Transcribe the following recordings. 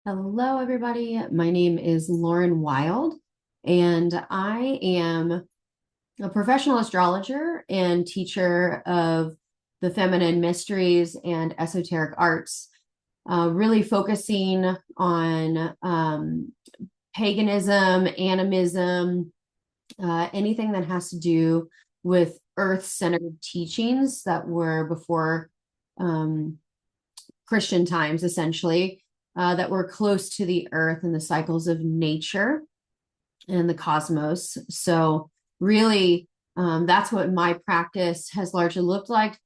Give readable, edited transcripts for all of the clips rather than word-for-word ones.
Hello, everybody. My name is Lauren Wilde, and I am a professional astrologer and teacher of the feminine mysteries and esoteric arts, really focusing on paganism, animism, anything that has to do with earth-centered teachings that were before um, Christian times, essentially, that were close to the earth and the cycles of nature and the cosmos. So, really, that's what my practice has largely looked like,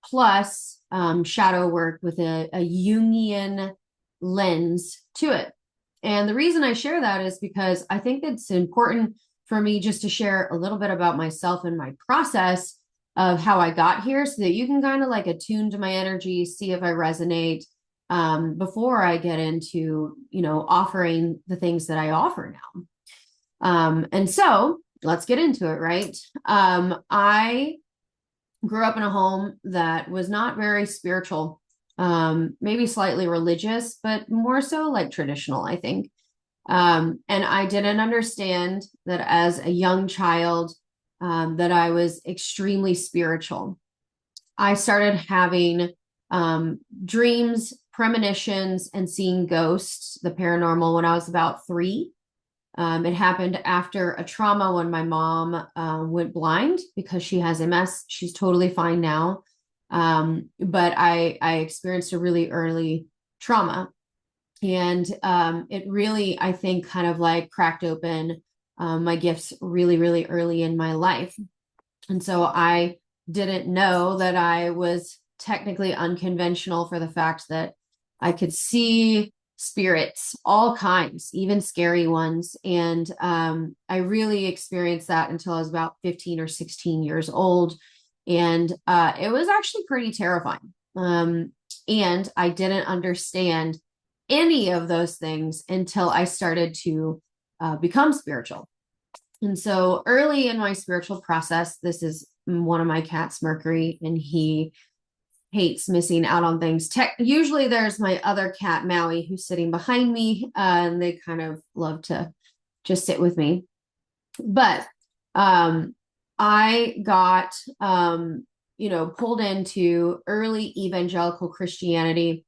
plus shadow work with a Jungian lens to it. And the reason I share that is because I think it's important for me just to share a little bit about myself and my process of how I got here so that you can kind of like attune to my energy, see if I resonate before I get into, offering the things that I offer now. And so let's get into it, right? I grew up in a home that was not very spiritual, maybe slightly religious, but more so like traditional, I think. And I didn't understand that as a young child, that I was extremely spiritual. I started having dreams, premonitions, and seeing ghosts, the paranormal, when I was about 3. It happened after a trauma when my mom went blind because she has MS. She's totally fine now. But I experienced a really early trauma. And it really, I think, kind of like cracked open my gifts really, really early in my life. And so I didn't know that I was technically unconventional for the fact that I could see spirits, all kinds, even scary ones. And I really experienced that until I was about 15 or 16 years old. And it was actually pretty terrifying. And I didn't understand any of those things until I started to become spiritual. And so early in my spiritual process, this is one of my cats, Mercury, and he hates missing out on things. Usually there's my other cat, Maui, who's sitting behind me, and they kind of love to just sit with me. But I got, pulled into early evangelical Christianity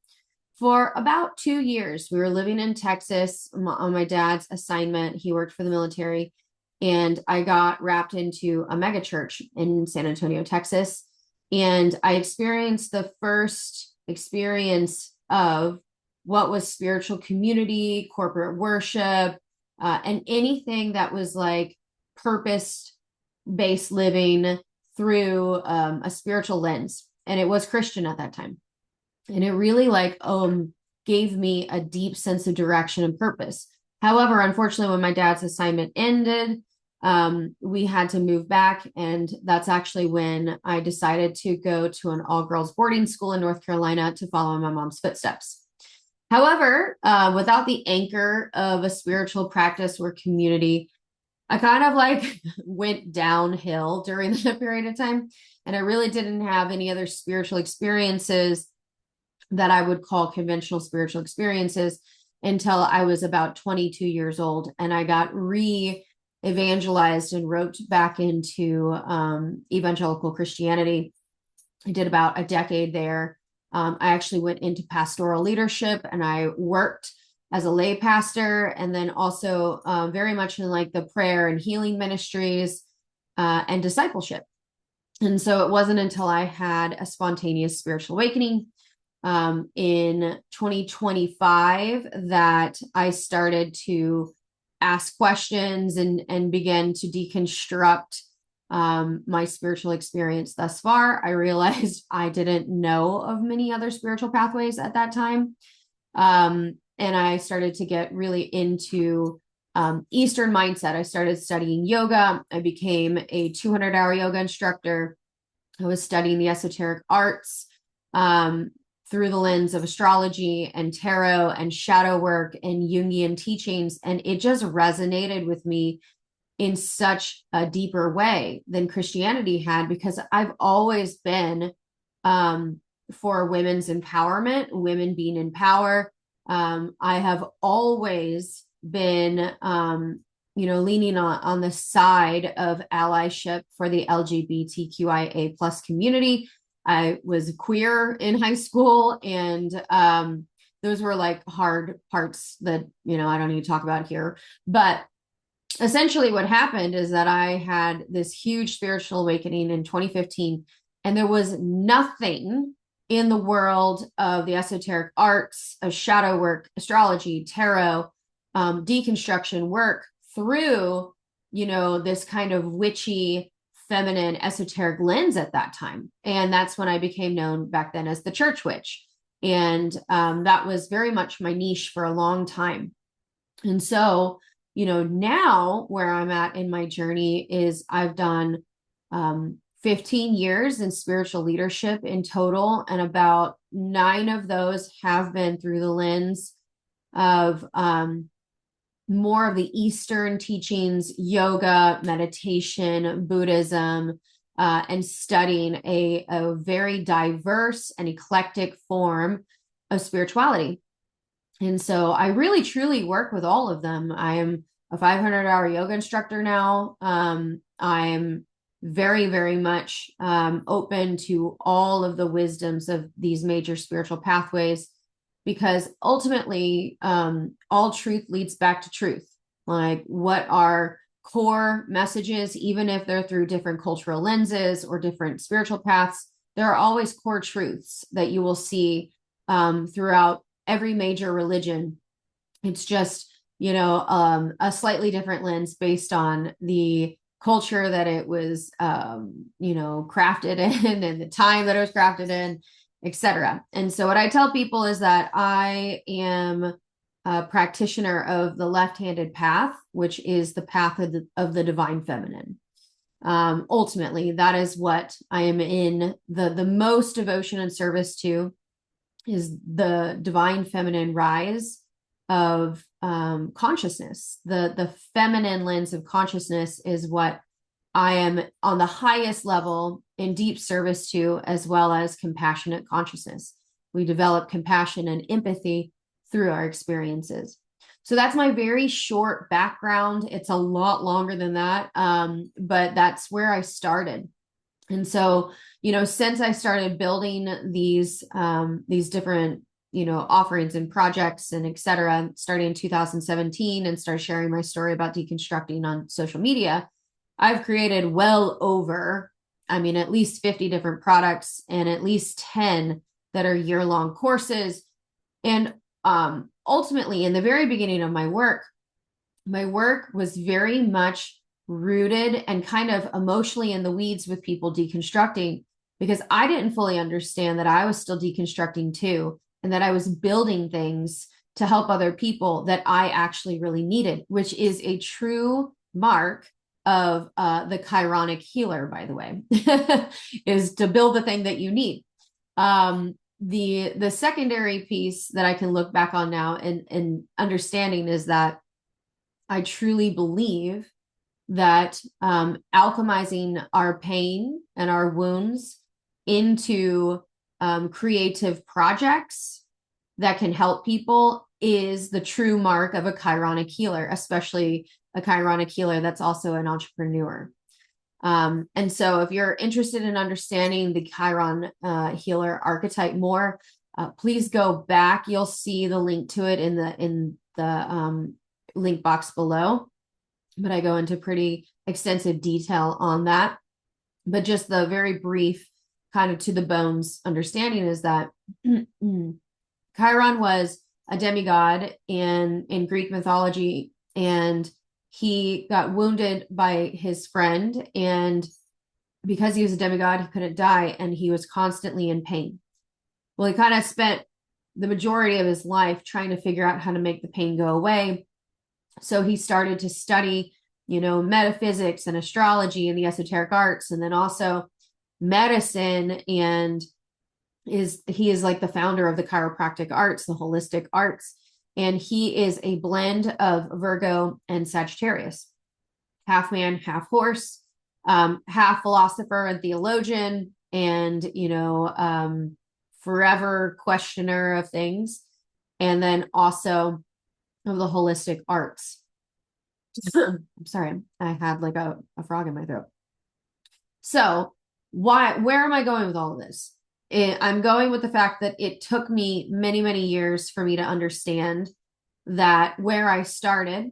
for about 2 years. We were living in Texas on my dad's assignment. He worked for the military, and I got wrapped into a mega church in San Antonio, Texas. And I experienced the first experience of what was spiritual community, corporate worship, and anything that was like purpose-based living through a spiritual lens. And it was Christian at that time. And it really gave me a deep sense of direction and purpose. However, unfortunately, when my dad's assignment ended, we had to move back. And that's actually when I decided to go to an all-girls boarding school in North Carolina to follow in my mom's footsteps. However, without the anchor of a spiritual practice or community, I kind of went downhill during that period of time. And I really didn't have any other spiritual experiences that I would call conventional spiritual experiences until I was about 22 years old. And I got evangelized and roped back into evangelical Christianity. I did about a decade there. I actually went into pastoral leadership, and I worked as a lay pastor, and then also very much in the prayer and healing ministries and discipleship. And so it wasn't until I had a spontaneous spiritual awakening in 2025 that I started to ask questions and begin to deconstruct my spiritual experience thus far. I realized I didn't know of many other spiritual pathways at that time. And I started to get really into Eastern mindset. I started studying yoga. I became a 200-hour yoga instructor. I was studying the esoteric arts through the lens of astrology and tarot and shadow work and Jungian teachings. And it just resonated with me in such a deeper way than Christianity had, because I've always been for women's empowerment, women being in power, I have always been, leaning on the side of allyship for the LGBTQIA plus community. I was queer in high school, and those were like hard parts that, I don't need to talk about here. But essentially what happened is that I had this huge spiritual awakening in 2015, and there was nothing in the world of the esoteric arts, of shadow work, astrology, tarot, deconstruction work through, this kind of witchy, feminine, esoteric lens at that time. And that's when I became known back then as the church witch. And that was very much my niche for a long time. And so, now where I'm at in my journey is I've done 15 years in spiritual leadership in total, and about 9 of those have been through the lens of more of the Eastern teachings, yoga, meditation, Buddhism, and studying a very diverse and eclectic form of spirituality. And so I really, truly work with all of them. I am a 500-hour yoga instructor now. I'm very, very much open to all of the wisdoms of these major spiritual pathways, because ultimately, all truth leads back to truth. Like, what are core messages, even if they're through different cultural lenses or different spiritual paths, there are always core truths that you will see throughout every major religion. It's just, a slightly different lens based on the culture that it was, crafted in, and the time that it was crafted in, etc. And so what I tell people is that I am a practitioner of the left-handed path, which is the path of the divine feminine. Ultimately, that is what I am in the most devotion and service to, is the divine feminine rise of consciousness. The feminine lens of consciousness is what I am on the highest level in deep service to, as well as compassionate consciousness. We develop compassion and empathy through our experiences. So that's my very short background. It's a lot longer than that, but that's where I started. And so, since I started building these different, offerings and projects and et cetera, starting in 2017, and started sharing my story about deconstructing on social media, I've created well over, at least 50 different products, and at least 10 that are year-long courses. And ultimately, in the very beginning of my work was very much rooted and kind of emotionally in the weeds with people deconstructing, because I didn't fully understand that I was still deconstructing too, and that I was building things to help other people that I actually really needed, which is a true mark of the Chironic healer, by the way, is to build the thing that you need. The secondary piece that I can look back on now and understanding is that I truly believe that alchemizing our pain and our wounds into creative projects that can help people is the true mark of a Chironic healer, especially a Chironic healer that's also an entrepreneur. And so if you're interested in understanding the Chiron healer archetype more, please go back. You'll see the link to it in the link box below. But I go into pretty extensive detail on that. But just the very brief, kind of to the bones understanding is that Chiron was a demigod in Greek mythology, and he got wounded by his friend, and because he was a demigod, he couldn't die, and he was constantly in pain. Well, he kind of spent the majority of his life trying to figure out how to make the pain go away. So he started to study, metaphysics and astrology and the esoteric arts, and then also medicine, and he is like the founder of the chiropractic arts, the holistic arts. And he is a blend of Virgo and Sagittarius, half man, half horse, half philosopher and theologian, and, forever questioner of things. and then also of the holistic arts. I'm sorry, I had like a frog in my throat. So where am I going with all of this? I'm going with the fact that it took me many, many years for me to understand that where I started,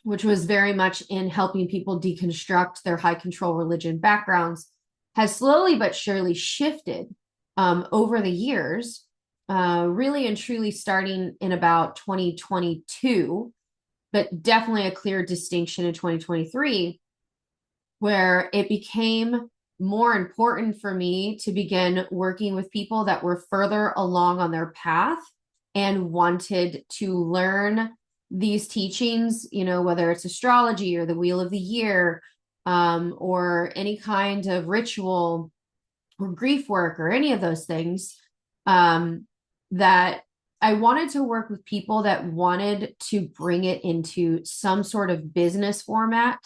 which was very much in helping people deconstruct their high control religion backgrounds, has slowly but surely shifted over the years, really and truly starting in about 2022, but definitely a clear distinction in 2023, where it became more important for me to begin working with people that were further along on their path and wanted to learn these teachings, whether it's astrology or the wheel of the year, or any kind of ritual or grief work or any of those things, that I wanted to work with people that wanted to bring it into some sort of business format,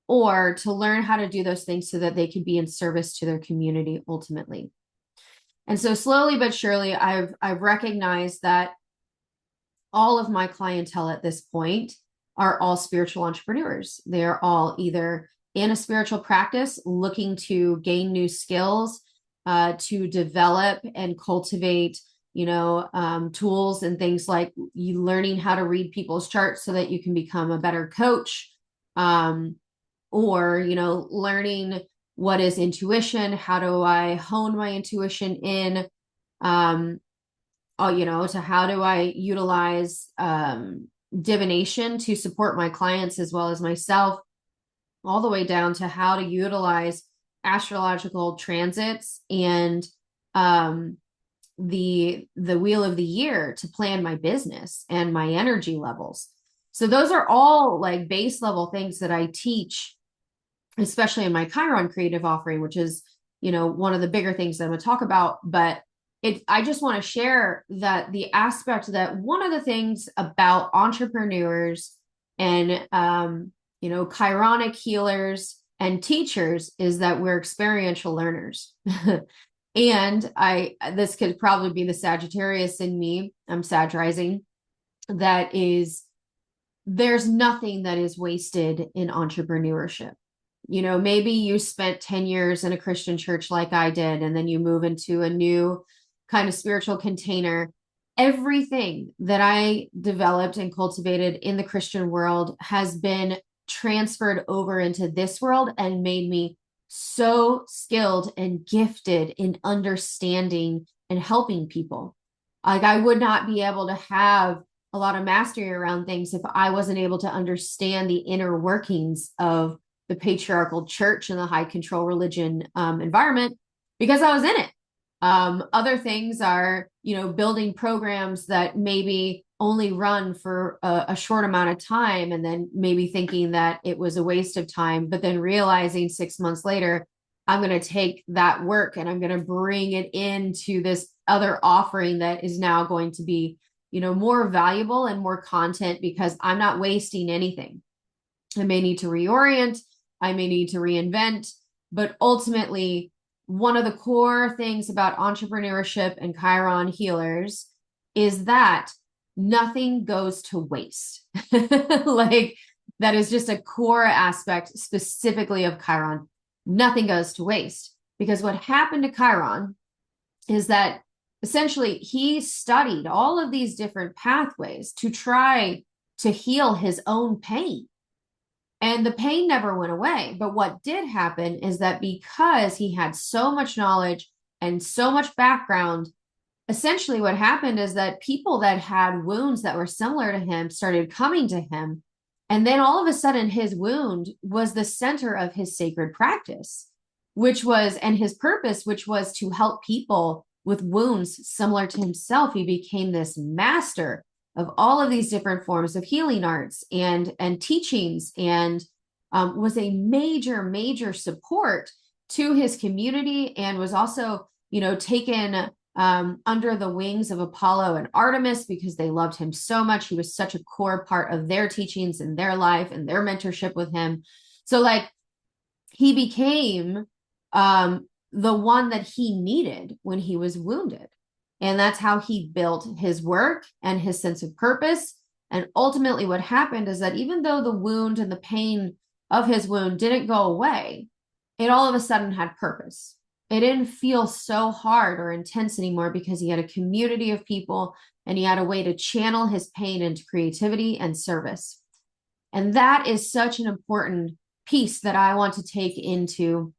or to learn how to do those things so that they could be in service to their community ultimately. And so slowly but surely, I've recognized that all of my clientele at this point are all spiritual entrepreneurs. They're all either in a spiritual practice looking to gain new skills, to develop and cultivate, tools and things like you learning how to read people's charts so that you can become a better coach, or, learning what is intuition, how do I hone my intuition in, to how do I utilize divination to support my clients as well as myself, all the way down to how to utilize astrological transits and the wheel of the year to plan my business and my energy levels. So those are all like base level things that I teach, especially in my Chiron Creative offering, which is, one of the bigger things that I'm going to talk about. But I just want to share that the aspect that one of the things about entrepreneurs and, Chironic healers and teachers is that we're experiential learners. And this could probably be the Sagittarius in me. I'm Sag-rising. There's nothing that is wasted in entrepreneurship. Maybe you spent 10 years in a Christian church like I did, and then you move into a new kind of spiritual container. Everything that I developed and cultivated in the Christian world has been transferred over into this world and made me so skilled and gifted in understanding and helping people. Like I would not be able to have a lot of mastery around things if I wasn't able to understand the inner workings of the patriarchal church and the high control religion environment, because I was in it. Other things are, building programs that maybe only run for a short amount of time, and then maybe thinking that it was a waste of time, but then realizing 6 months later, I'm going to take that work and I'm going to bring it into this other offering that is now going to be, more valuable and more content, because I'm not wasting anything. I may need to reorient, I may need to reinvent, but ultimately, one of the core things about entrepreneurship and Chiron healers is that nothing goes to waste. Like that is just a core aspect specifically of Chiron. Nothing goes to waste, because what happened to Chiron is that essentially he studied all of these different pathways to try to heal his own pain. And the pain never went away. But what did happen is that because he had so much knowledge and so much background, essentially what happened is that people that had wounds that were similar to him started coming to him. And then all of a sudden, his wound was the center of his sacred practice, and his purpose, which was to help people with wounds similar to himself. He became this master of all of these different forms of healing arts and teachings, and was a major support to his community, and was also, taken under the wings of Apollo and Artemis because they loved him so much. He was such a core part of their teachings and their life and their mentorship with him. So he became the one that he needed when he was wounded. And that's how he built his work and his sense of purpose. And ultimately, what happened is that even though the wound and the pain of his wound didn't go away, it all of a sudden had purpose. It didn't feel so hard or intense anymore because he had a community of people and he had a way to channel his pain into creativity and service. And that is such an important piece that I want to take into,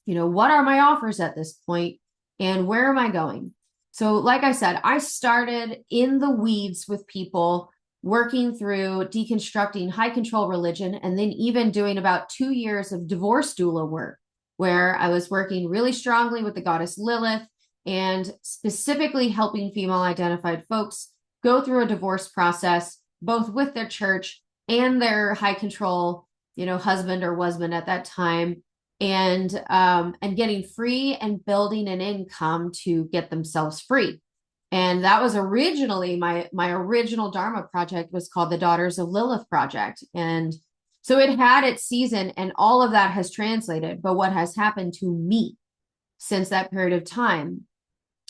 what are my offers at this point and where am I going? So, like I said, I started in the weeds with people, working through deconstructing high control religion, and then even doing about 2 years of divorce doula work, where I was working really strongly with the goddess Lilith and specifically helping female identified folks go through a divorce process, both with their church and their high control, husband or husband at that time, and getting free and building an income to get themselves free. And that was originally my original Dharma project was called the Daughters of Lilith Project. And so it had its season and all of that has translated. But what has happened to me since that period of time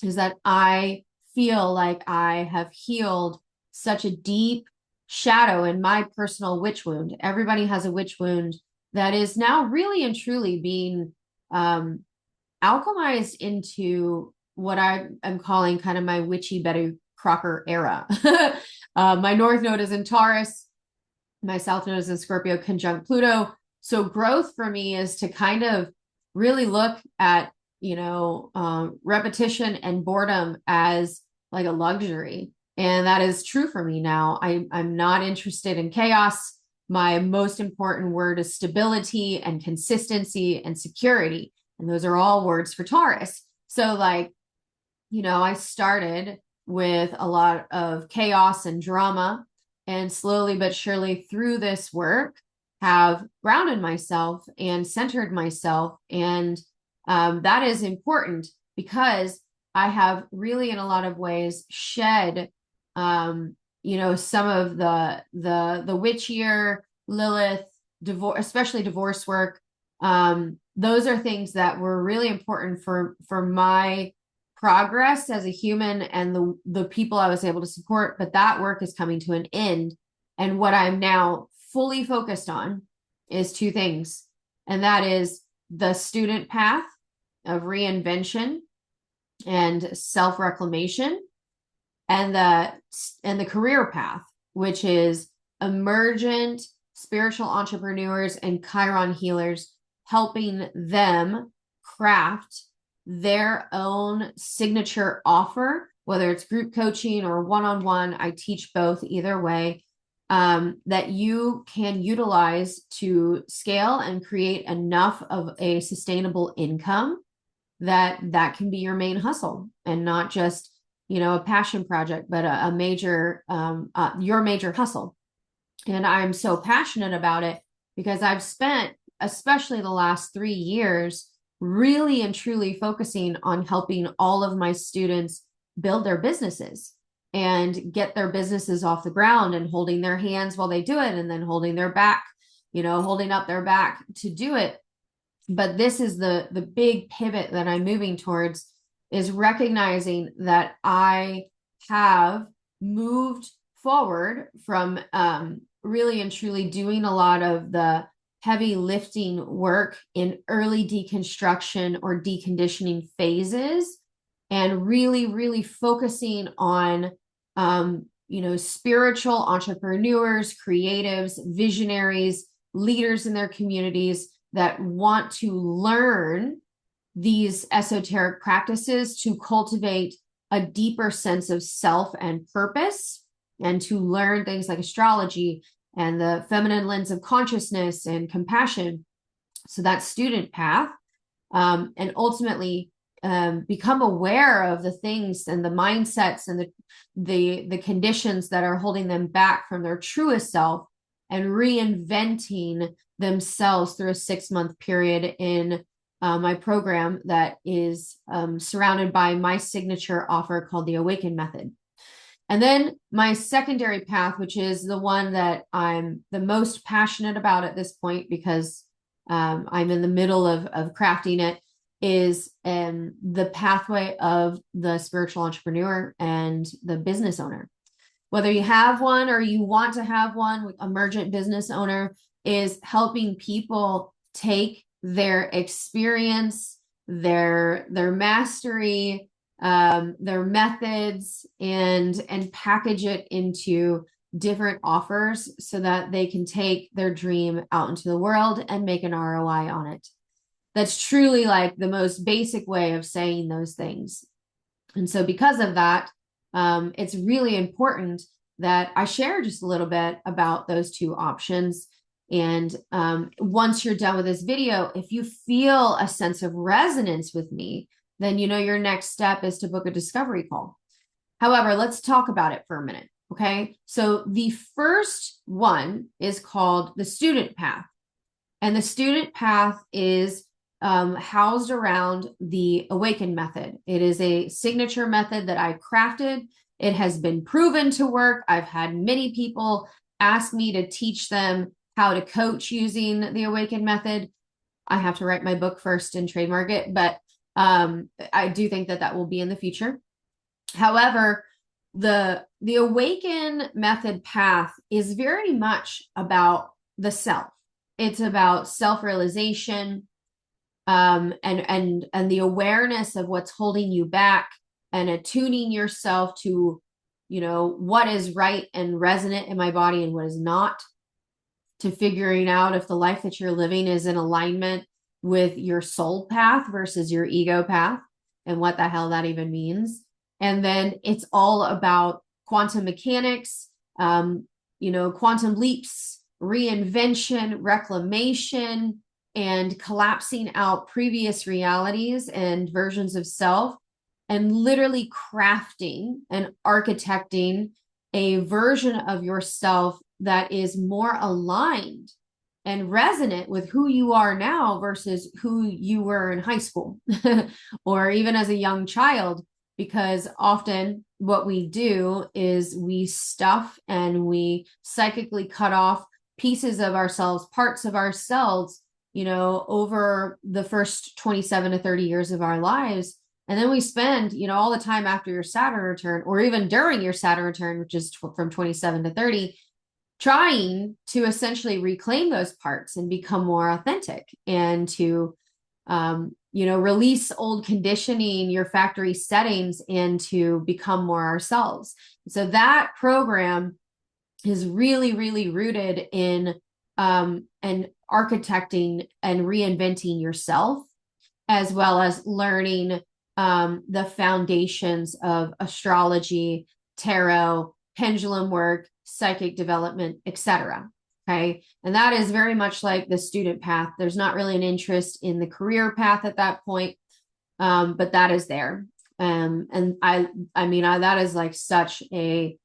is that I feel like I have healed such a deep shadow in my personal witch wound. Everybody has a witch wound that is now really and truly being alchemized into what I am calling kind of my witchy Betty Crocker era. My North Node is in Taurus. My South Node is in Scorpio conjunct Pluto. So growth for me is to kind of really look at, repetition and boredom as like a luxury. And that is true for me now. I'm not interested in chaos. My most important word is stability and consistency and security. And those are all words for Taurus. So I started with a lot of chaos and drama, and slowly but surely through this work have grounded myself and centered myself. And that is important because I have really in a lot of ways shed some of the witchier Lilith divorce, especially divorce work. Those are things that were really important for my progress as a human and the people I was able to support. But that work is coming to an end. And what I'm now fully focused on is two things. And that is the student path of reinvention and self-reclamation, and the career path, which is emergent spiritual entrepreneurs and Chiron healers, helping them craft their own signature offer, whether it's group coaching or one-on-one. I teach both either way, that you can utilize to scale and create enough of a sustainable income that can be your main hustle and not just, a passion project, but a major, your major hustle. And I'm so passionate about it because I've spent, especially the last 3 years, really and truly focusing on helping all of my students build their businesses and get their businesses off the ground, and holding their hands while they do it, and then holding their back, holding up their back to do it. But this is the big pivot that I'm moving towards, is recognizing that I have moved forward from really and truly doing a lot of the heavy lifting work in early deconstruction or deconditioning phases, and really, really focusing on, spiritual entrepreneurs, creatives, visionaries, leaders in their communities that want to learn these esoteric practices to cultivate a deeper sense of self and purpose, and to learn things like astrology and the feminine lens of consciousness and compassion. So that student path, and ultimately become aware of the things and the mindsets and the conditions that are holding them back from their truest self, and reinventing themselves through a 6-month period in my program that is surrounded by my signature offer called the AWAKEN method. And then my secondary path, which is the one that I'm the most passionate about at this point, because I'm in the middle of crafting it, is the pathway of the spiritual entrepreneur and the business owner. Whether you have one or you want to have one, emergent business owner is helping people take their experience, their mastery, their methods, and package it into different offers so that they can take their dream out into the world and make an ROI on it. That's truly like the most basic way of saying those things. And so because of that, it's really important that I share just a little bit about those two options. And once you're done with this video, if you feel a sense of resonance with me, then you know your next step is to book a discovery call. However, let's talk about it for a minute. Okay. So the first one is called the student path. And the student path is housed around the AWAKEN method. It is a signature method that I crafted. It has been proven to work. I've had many people ask me to teach them how to coach using the AWAKEN method. I have to write my book first and trademark it, but I do think that that will be in the future. However, the AWAKEN method path is very much about the self. It's about self-realization, and the awareness of what's holding you back, and attuning yourself to, you know, what is right and resonant in my body and what is not, to figuring out if the life that you're living is in alignment with your soul path versus your ego path, and what the hell that even means. And then it's all about quantum mechanics, you know, quantum leaps, reinvention, reclamation, and collapsing out previous realities and versions of self, and literally crafting and architecting a version of yourself that is more aligned and resonant with who you are now versus who you were in high school or even as a young child. Because often what we do is we stuff and we psychically cut off pieces of ourselves, parts of ourselves, you know, over the first 27 to 30 years of our lives. And then we spend, you know, all the time after your Saturn return, or even during your Saturn return, which is from 27 to 30, trying to essentially reclaim those parts and become more authentic, and to, you know, release old conditioning, your factory settings, and to become more ourselves. So that program is really, really rooted in and architecting and reinventing yourself, as well as learning the foundations of astrology, tarot, pendulum work, psychic development, etc. Okay. And that is very much like the student path. There's not really an interest in the career path at that point, but that is there. And I mean, that is like such a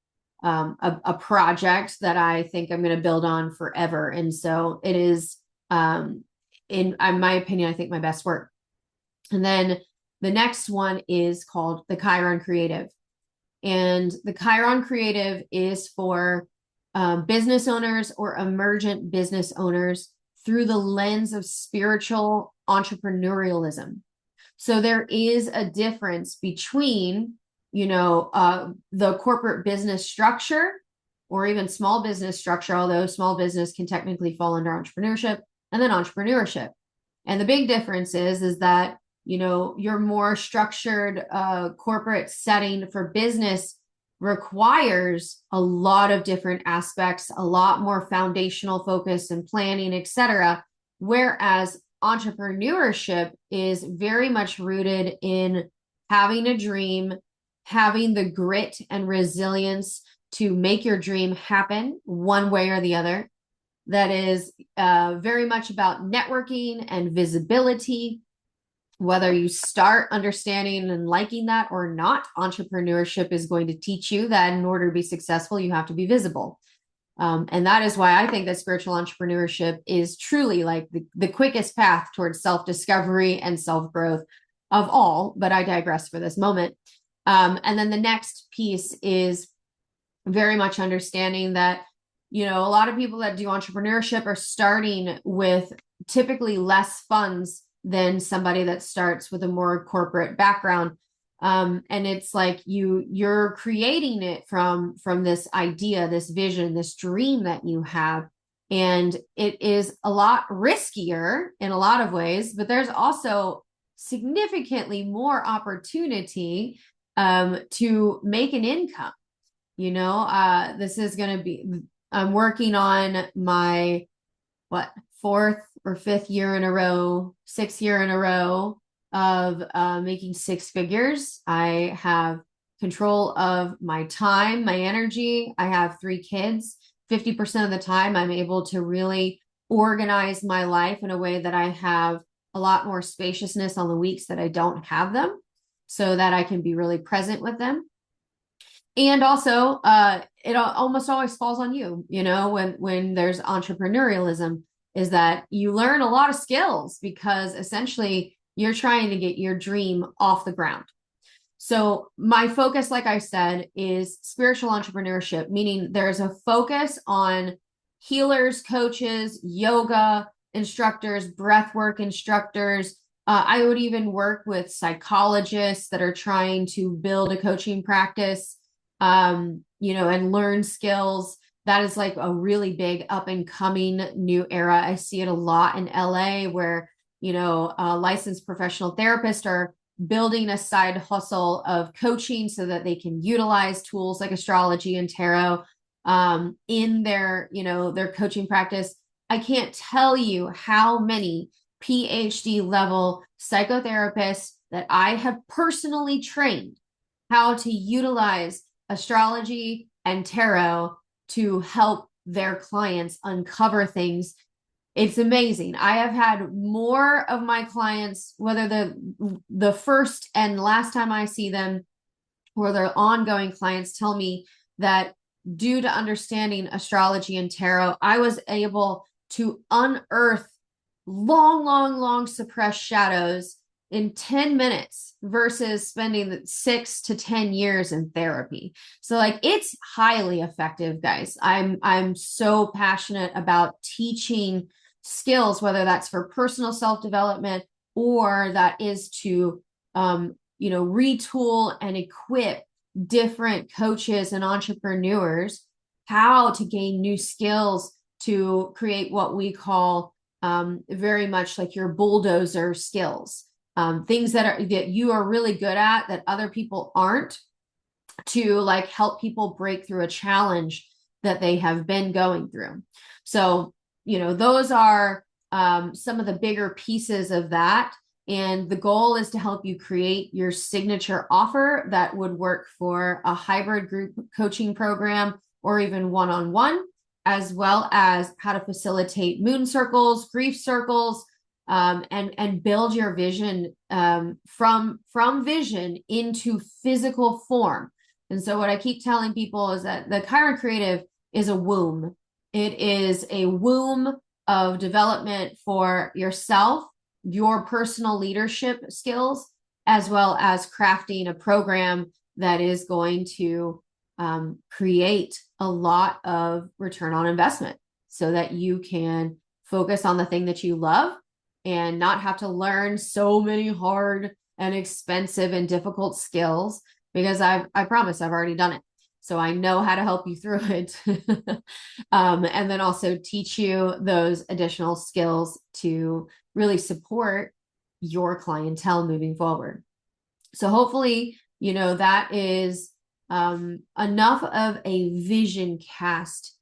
project that I think I'm going to build on forever. And so it is, in my opinion, I think my best work. And then the next one is called the Chiron Creative. And the Chiron Creative is for business owners or emergent business owners through the lens of spiritual entrepreneurialism. So there is a difference between, you know, the corporate business structure or even small business structure, although small business can technically fall under entrepreneurship, and then entrepreneurship. And the big difference is that, you know, your more structured corporate setting for business requires a lot of different aspects, a lot more foundational focus and planning, etc. Whereas entrepreneurship is very much rooted in having a dream, having the grit and resilience to make your dream happen one way or the other. That is very much about networking and visibility. Whether you start understanding and liking that or not, entrepreneurship is going to teach you that in order to be successful, you have to be visible. And that is why I think that spiritual entrepreneurship is truly like the quickest path towards self-discovery and self-growth of all, but I digress for this moment. And then the next piece is very much understanding that, you know, a lot of people that do entrepreneurship are starting with typically less funds than somebody that starts with a more corporate background. And it's like you're creating it from this idea, this vision, this dream that you have. And it is a lot riskier in a lot of ways, but there's also significantly more opportunity to make an income. This is going to be, I'm working on my, fourth or fifth year in a row, sixth year in a row of making six figures. I have control of my time, my energy. I have three kids. 50% of the time, I'm able to really organize my life in a way that I have a lot more spaciousness on the weeks that I don't have them, so that I can be really present with them. And also, it almost always falls on you, when there's entrepreneurialism, is that you learn a lot of skills because essentially you're trying to get your dream off the ground. So my focus, like I said, is spiritual entrepreneurship, meaning there's a focus on healers, coaches, yoga instructors, breathwork instructors. I would even work with psychologists that are trying to build a coaching practice, and learn skills. That is like a really big up and coming new era. I see it a lot in LA where, licensed professional therapists are building a side hustle of coaching so that they can utilize tools like astrology and tarot in their coaching practice. I can't tell you how many PhD level psychotherapists that I have personally trained how to utilize astrology and tarot to help their clients uncover things. It's amazing. I have had more of my clients, whether the first and last time I see them or their ongoing clients, tell me that due to understanding astrology and tarot, I was able to unearth long suppressed shadows in 10 minutes versus spending 6 to 10 years in therapy. So it's highly effective, guys. I'm so passionate about teaching skills, whether that's for personal self-development or that is to, retool and equip different coaches and entrepreneurs how to gain new skills to create what we call very much like your bulldozer skills. Things that you are really good at that other people aren't, to help people break through a challenge that they have been going through. So, those are some of the bigger pieces of that. And the goal is to help you create your signature offer that would work for a hybrid group coaching program or even one-on-one, as well as how to facilitate moon circles, grief circles, and build your vision from vision into physical form. And so what I keep telling people is that the Chiron Creative is a womb. It is a womb of development for yourself, your personal leadership skills, as well as crafting a program that is going to create a lot of return on investment so that you can focus on the thing that you love and not have to learn so many hard and expensive and difficult skills, because I promise I've already done it. So I know how to help you through it. And then also teach you those additional skills to really support your clientele moving forward. So hopefully, that is enough of a vision cast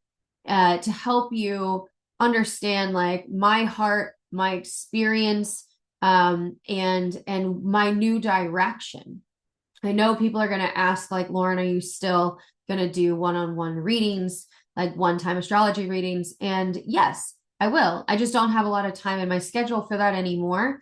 to help you understand my heart, my experience, and my new direction. I know people are going to ask, Lauren, are you still going to do one-on-one readings, one-time astrology readings? And yes, I will. I just don't have a lot of time in my schedule for that anymore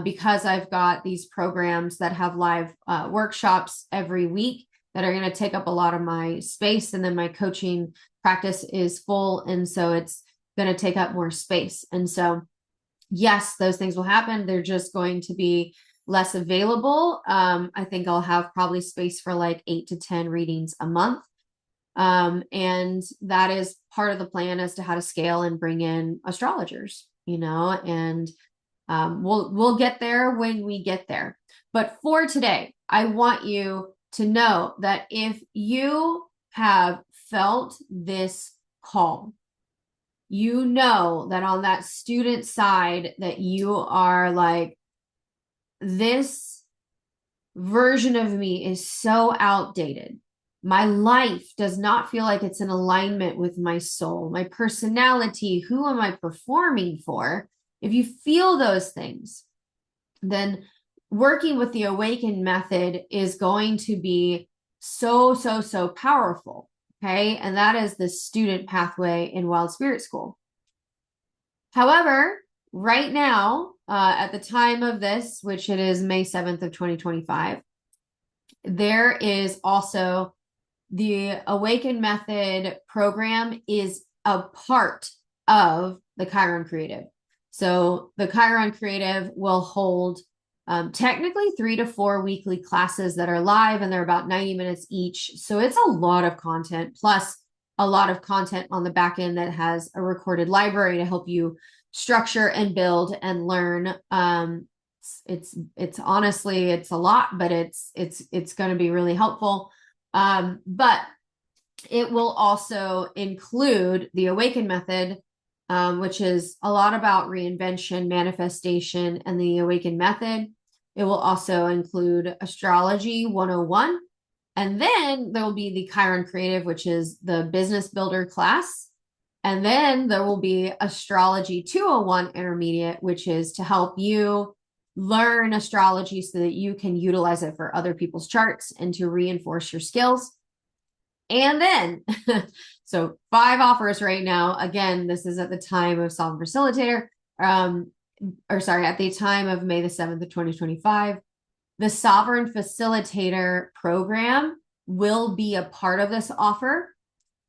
because I've got these programs that have live workshops every week that are going to take up a lot of my space. And then my coaching practice is full. And so it's going to take up more space. And so, yes, those things will happen. They're just going to be less available. I think I'll have probably space for 8 to 10 readings a month. And that is part of the plan as to how to scale and bring in astrologers, and We'll get there when we get there. But for today, I want you to know that if you have felt this call, you know that on that student side that you are like, this version of me is so outdated. My life does not feel like it's in alignment with my soul, my personality. Who am I performing for? If you feel those things, then working with the AWAKEN method is going to be so, so, so powerful. Okay. And that is the student pathway in Wild Spirit School. However, right now, at the time of this, which it is May 7th of 2025, there is also the AWAKEN method program is a part of the Chiron Creative. So the Chiron Creative will hold technically 3 to 4 weekly classes that are live, and they're about 90 minutes each. So it's a lot of content, plus a lot of content on the back end that has a recorded library to help you structure and build and learn. It's honestly, it's a lot, but it's going to be really helpful. But it will also include the AWAKEN method, which is a lot about reinvention, manifestation, and the AWAKEN method. It will also include Astrology 101. And then there will be the Chiron Creative, which is the business builder class. And then there will be Astrology 201 Intermediate, which is to help you learn astrology so that you can utilize it for other people's charts and to reinforce your skills. And then, so 5 offers right now. Again, this is at the time of Sovereign Facilitator, at the time of May the 7th of 2025. The Sovereign Facilitator program will be a part of this offer,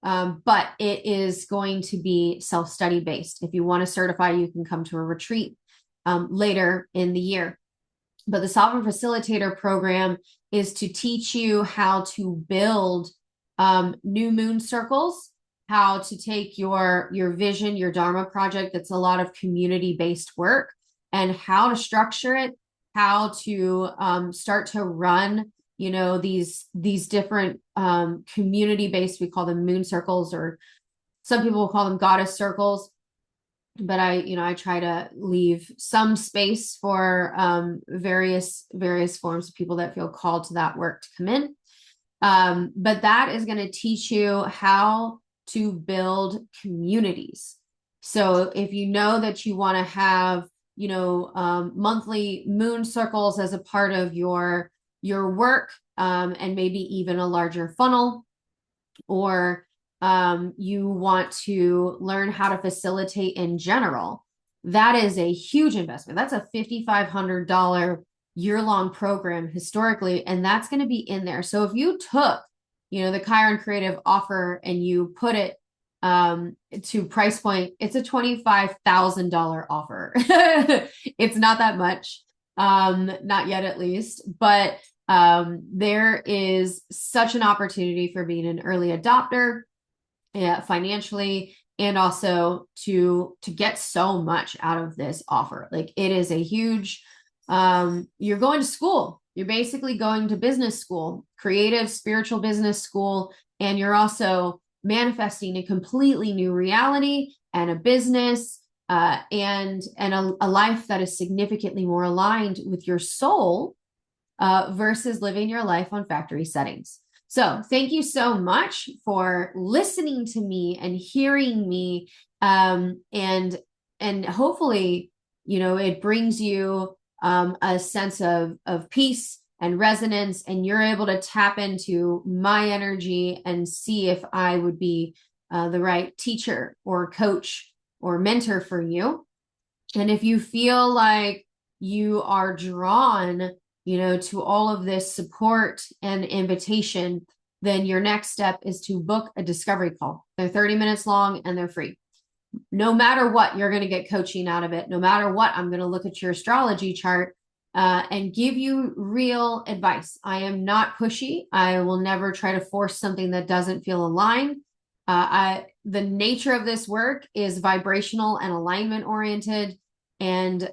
but it is going to be self-study based. If you want to certify, you can come to a retreat later in the year. But the Sovereign Facilitator program is to teach you how to build new moon circles, how to take your vision, your Dharma project, that's a lot of community-based work, and how to structure it, how to start to run, these different community-based, we call them moon circles, or some people will call them goddess circles. But I try to leave some space for various forms of people that feel called to that work to come in. But that is going to teach you how to build communities. So if you know that you want to have, monthly moon circles as a part of your work, and maybe even a larger funnel, or you want to learn how to facilitate in general, that is a huge investment. That's a $5,500 year-long program historically, and that's going to be in there. So if you took, the Chiron Creative offer and you put it to price point, it's a $25,000 offer. It's not that much, not yet at least, but there is such an opportunity for being an early adopter, financially, and also to get so much out of this offer. Like, it is a huge, you're going to school. You're basically going to business school, creative, spiritual business school, and you're also manifesting a completely new reality and a business, and a life that is significantly more aligned with your soul, versus living your life on factory settings. So thank you so much for listening to me and hearing me, and hopefully, it brings you a sense of peace and resonance, and you're able to tap into my energy and see if I would be the right teacher or coach or mentor for you. And if you feel like you are drawn, to all of this support and invitation, then your next step is to book a discovery call. They're 30 minutes long and they're free. No matter what, you're going to get coaching out of it. No matter what, I'm going to look at your astrology chart and give you real advice. I am not pushy. I will never try to force something that doesn't feel aligned. The nature of this work is vibrational and alignment oriented. And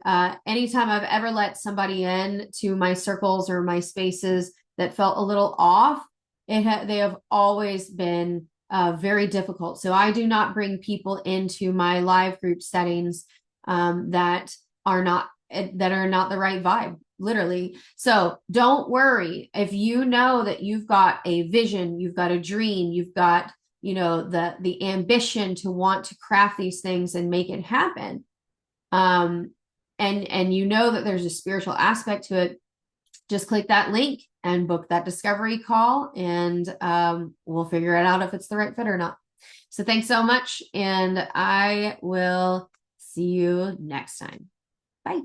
anytime I've ever let somebody in to my circles or my spaces that felt a little off, they have always been very difficult. So I do not bring people into my live group settings that are not the right vibe, literally. So don't worry if you know that you've got a vision, you've got a dream, you've got the ambition to want to craft these things and make it happen. And you know that there's a spiritual aspect to it. Just click that link and book that discovery call, and we'll figure it out if it's the right fit or not. So thanks so much, and I will see you next time. Bye.